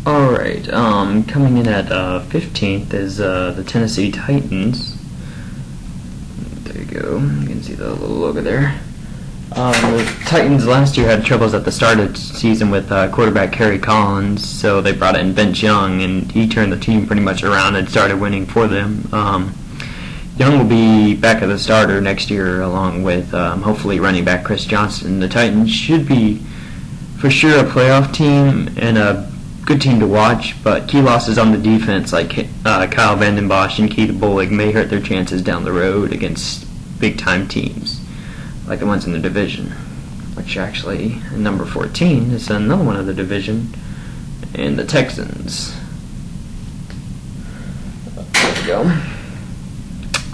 Alright, coming in at 15th is the Tennessee Titans. There you go. You can see the little logo there. The Titans last year had troubles at the start of the season with quarterback Kerry Collins, so they brought in Vince Young, and he turned the team pretty much around and started winning for them. Young will be back as a starter next year, along with hopefully running back Chris Johnson. The Titans should be for sure a playoff team and a good team to watch, but key losses on the defense like Kyle Vanden Bosch and Keith Bullock may hurt their chances down the road against big-time teams like the ones in the division, which actually, number 14 is another one of the division, and the Texans. There we go.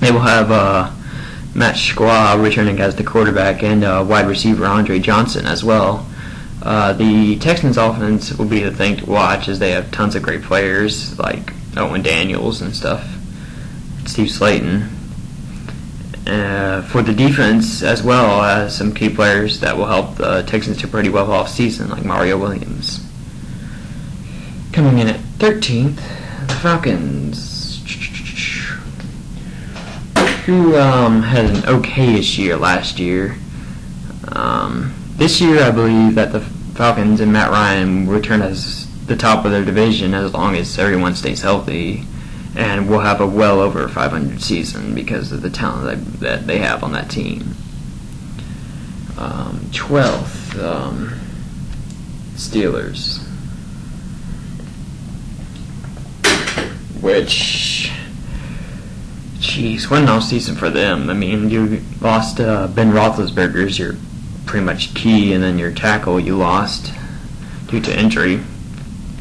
They will have Matt Squaw returning as the quarterback and wide receiver Andre Johnson as well. The Texans' offense will be the thing to watch, as they have tons of great players like Owen Daniels and stuff, Steve Slayton. For the defense, as well as some key players that will help the Texans do pretty well off season, like Mario Williams. Coming in at 13th, the Falcons, who had an okay-ish year last year. This year, I believe that the Falcons and Matt Ryan will return as the top of their division as long as everyone stays healthy, and will have a well over 500 season because of the talent that they have on that team. 12th, Steelers, which, jeez, what an off season for them. I mean, you lost Ben Roethlisberger's your pretty much key, and then your tackle you lost due to injury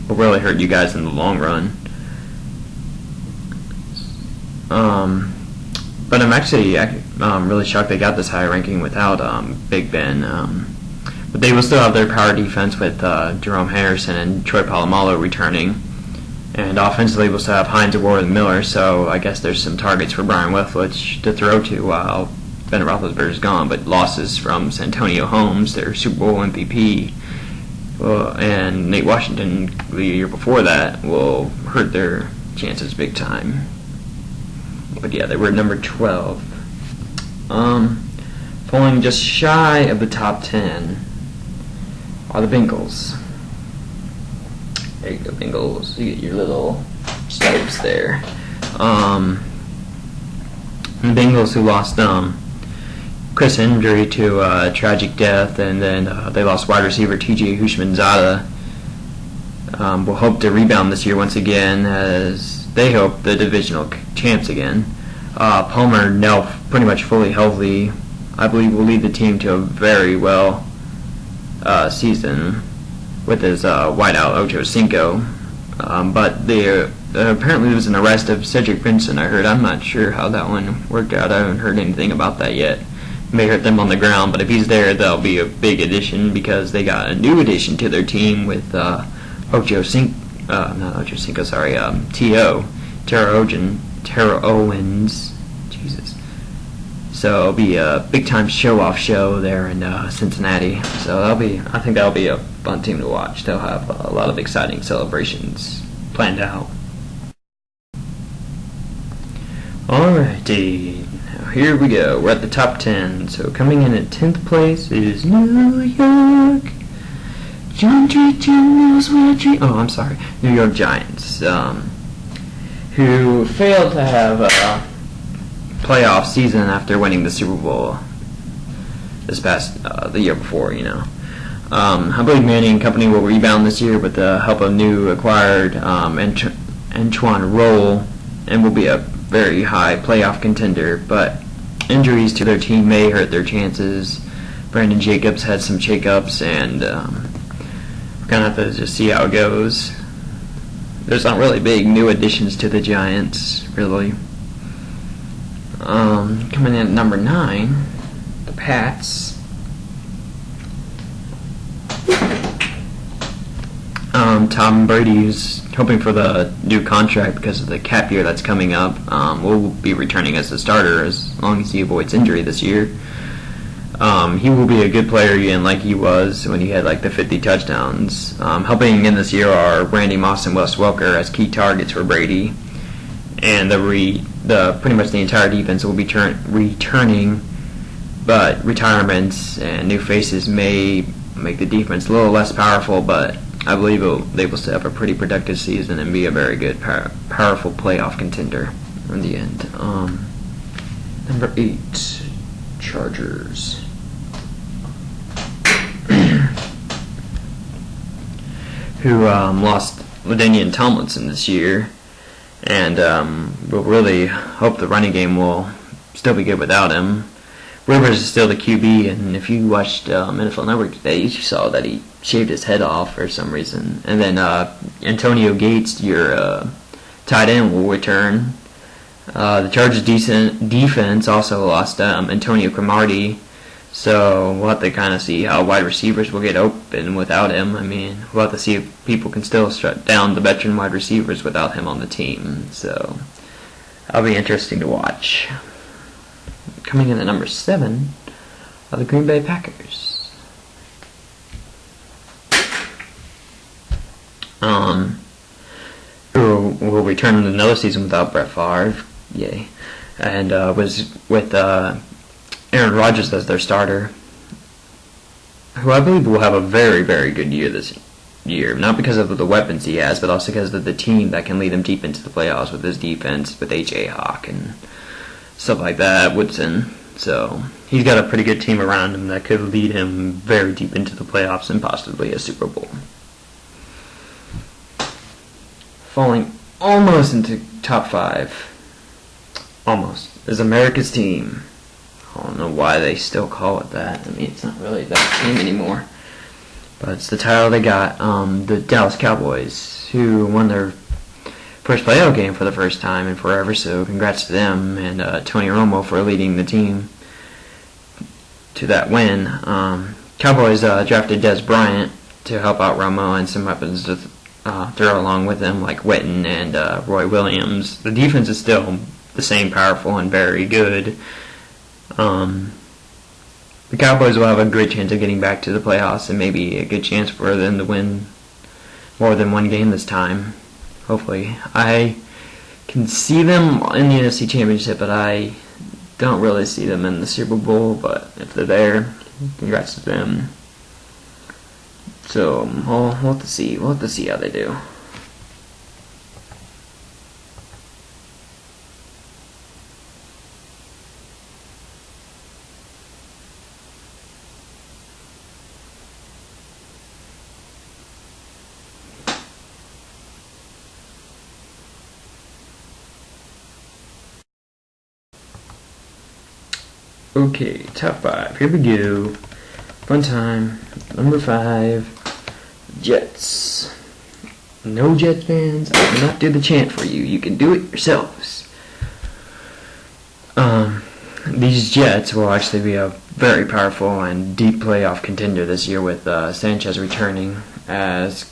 will really hurt you guys in the long run. But I'm actually really shocked they got this high ranking without Big Ben. But they will still have their power defense with Jerome Harrison and Troy Polamalu returning. And offensively, we'll still have Hines, Ward, and Miller, so I guess there's some targets for Brian Leftwich to throw to while Ben Roethlisberger's gone. But losses from Santonio Holmes, their Super Bowl MVP, and Nate Washington the year before that will hurt their chances big time. But yeah, they were number 12. Falling just shy of the top 10 are the Bengals. There you go, Bengals. You get your little stripes there. The Bengals, who lost Chris Hendry to a tragic death, and then they lost wide receiver T.J. Houshmandzadeh. Will hope to rebound this year once again, as they hope the divisional champs again. Palmer, now pretty much fully healthy, I believe will lead the team to a very well season with his wideout Ocho Cinco. But there apparently was an arrest of Cedric Benson, I heard. I'm not sure how that one worked out. I haven't heard anything about that yet. May hurt them on the ground, but if he's there, that'll be a big addition, because they got a new addition to their team with T.O. Terrell Owens. Jesus. So it'll be a big-time show-off show there in Cincinnati. So I think that'll be a fun team to watch. They'll have a lot of exciting celebrations planned out. Alrighty, now here we go. We're at the top 10. So coming in at 10th place is New York. New York Giants, who failed to have a playoff season after winning the Super Bowl this past the year before. I believe Manning and company will rebound this year with the help of new acquired Antoine Roll, and will be a very high playoff contender. But injuries to their team may hurt their chances. Brandon Jacobs had some shakeups, and we're gonna have to just see how it goes. There's not really big new additions to the Giants, really. Coming in at number 9, the Pats. Tom Brady's hoping for the new contract because of the cap year that's coming up. Will be returning as a starter as long as he avoids injury this year. He will be a good player again, like he was when he had like the 50 touchdowns. Helping in this year are Randy Moss and Wes Welker as key targets for Brady, and the pretty much the entire defense will be returning. But retirements and new faces may make the defense a little less powerful, but I believe they will still have a pretty productive season and be a very good, powerful playoff contender in the end. Number 8, Chargers. Who lost LaDainian Tomlinson this year, and we'll really hope the running game will still be good without him. Rivers is still the QB, and if you watched NFL Network today, you saw that he shaved his head off for some reason. And then Antonio Gates, your tight end, will return. The Chargers' defense also lost Antonio Cromartie, so we'll have to kind of see how wide receivers will get open without him. I mean, we'll have to see if people can still shut down the veteran wide receivers without him on the team. So that'll be interesting to watch. Coming in at number 7 are the Green Bay Packers. Who will return in another season without Brett Favre, yay, and was with Aaron Rodgers as their starter, who I believe will have a very, very good year this year. Not because of the weapons he has, but also because of the team that can lead him deep into the playoffs with his defense, with H.A. Hawk and stuff like that, Woodson. So he's got a pretty good team around him that could lead him very deep into the playoffs and possibly a Super Bowl. Falling almost into top 5, almost, is America's Team. I don't know why they still call it that. I mean, it's not really that team anymore, but it's the title they got. The Dallas Cowboys, who won their first playoff game for the first time in forever, so congrats to them, and Tony Romo for leading the team to that win. Cowboys drafted Dez Bryant to help out Romo and some weapons to throw along with him, like Witten and Roy Williams. The defense is still the same powerful and very good. The Cowboys will have a great chance of getting back to the playoffs and maybe a good chance for them to win more than one game this time. Hopefully. I can see them in the NFC Championship, but I don't really see them in the Super Bowl. But if they're there, congrats to them. So we'll have to see. We'll have to see how they do. Okay, top 5. Here we go. Fun time. Number 5, Jets. No Jets fans, I will not do the chant for you. You can do it yourselves. These Jets will actually be a very powerful and deep playoff contender this year with Sanchez returning as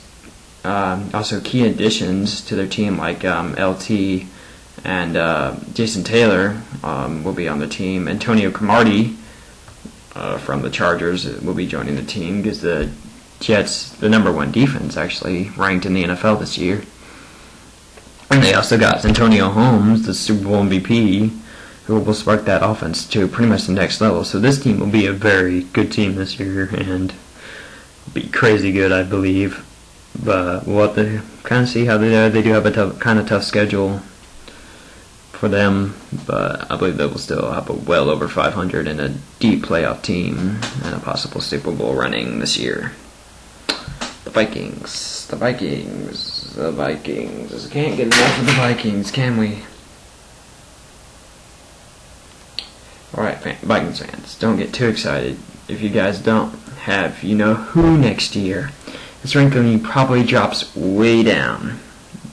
also key additions to their team like LT and Jason Taylor will be on the team. Antonio Cromartie from the Chargers will be joining the team because the Jets, the number 1 defense, actually ranked in the NFL this year. And they also got Antonio Holmes, the Super Bowl MVP, who will spark that offense to pretty much the next level. So this team will be a very good team this year and will be crazy good, I believe. But we'll have to kind of see how they do. They do have a kind of tough schedule for them, but I believe they will still have a well over 500 and a deep playoff team and a possible Super Bowl running this year. The Vikings. The Vikings. The Vikings. Can't get enough of the Vikings, can we? Alright, Vikings fans, don't get too excited if you guys don't have you-know-who next year. This ranking probably drops way down.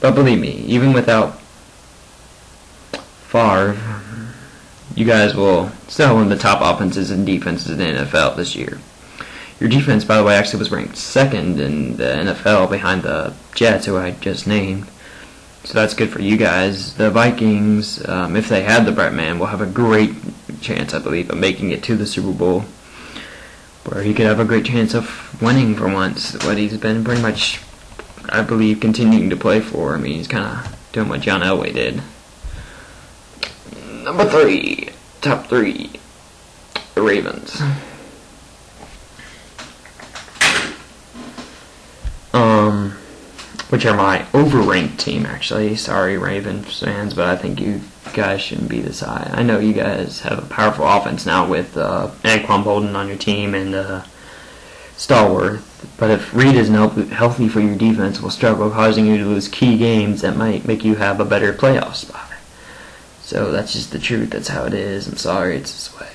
But believe me, even without Favre, you guys will still have one of the top offenses and defenses in the NFL this year. Your defense, by the way, actually was ranked 2nd in the NFL behind the Jets, who I just named. So that's good for you guys. The Vikings, if they had the Brett man, will have a great chance, I believe, of making it to the Super Bowl. where he could have a great chance of winning for once, what he's been pretty much, I believe, continuing to play for. I mean, he's kind of doing what John Elway did. Number 3, top 3, the Ravens. Which are my overranked team, actually. Sorry, Ravens fans, but I think you guys shouldn't be this high. I know you guys have a powerful offense now with Anquan Bolden on your team and Stallworth, but if Reed isn't healthy for your defense, will struggle, causing you to lose key games that might make you have a better playoff spot. So that's just the truth. That's how it is. I'm sorry, it's this way.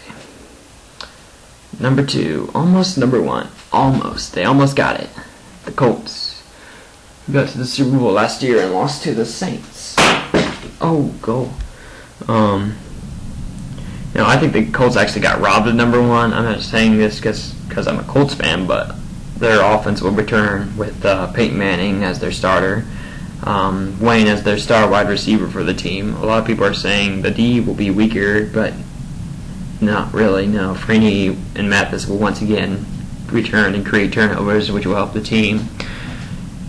Number 2, almost number 1. Almost. They almost got it. The Colts. We got to the Super Bowl last year and lost to the Saints. Oh, goal. I think the Colts actually got robbed of number 1. I'm not saying this because I'm a Colts fan, but their offense will return with Peyton Manning as their starter, Wayne as their star wide receiver for the team. A lot of people are saying the D will be weaker, but not really. No, Freeney and Mathis will once again return and create turnovers, which will help the team.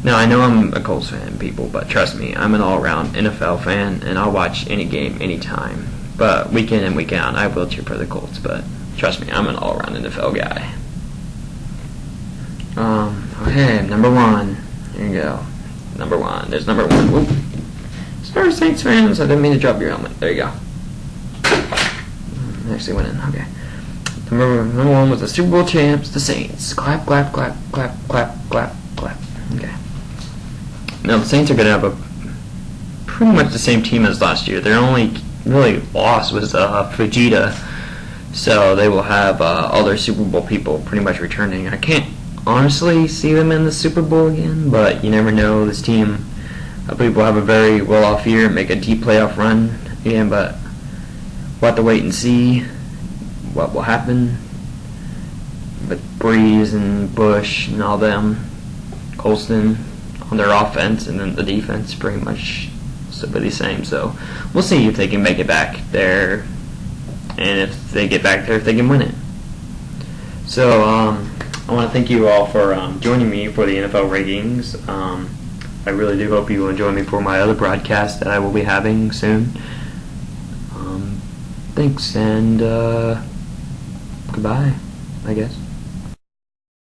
Now, I know I'm a Colts fan, people, but trust me, I'm an all-around NFL fan, and I'll watch any game, anytime. But week in and week out, I will cheer for the Colts, but trust me, I'm an all-around NFL guy. Okay, number 1. Here you go. Number 1. There's number 1. Whoop. Sorry, Saints fans, I didn't mean to drop your helmet. There you go. Actually went in, okay. Number 1 was the Super Bowl champs, the Saints. Clap, clap, clap, clap, clap, clap, clap. Okay. Now, the Saints are going to have pretty much the same team as last year. Their only really loss was Fujita, so they will have all their Super Bowl people pretty much returning. I can't honestly see them in the Super Bowl again, but you never know. This team, I believe, will have a very well-off year and make a deep playoff run again, but we'll have to wait and see what will happen with Breeze and Bush and all them, Colston on their offense, and then the defense pretty much simply the same. So we'll see if they can make it back there, and if they get back there, if they can win it. So I want to thank you all for joining me for the NFL rankings. I really do hope you will enjoy me for my other broadcast that I will be having soon. Thanks, and goodbye, I guess.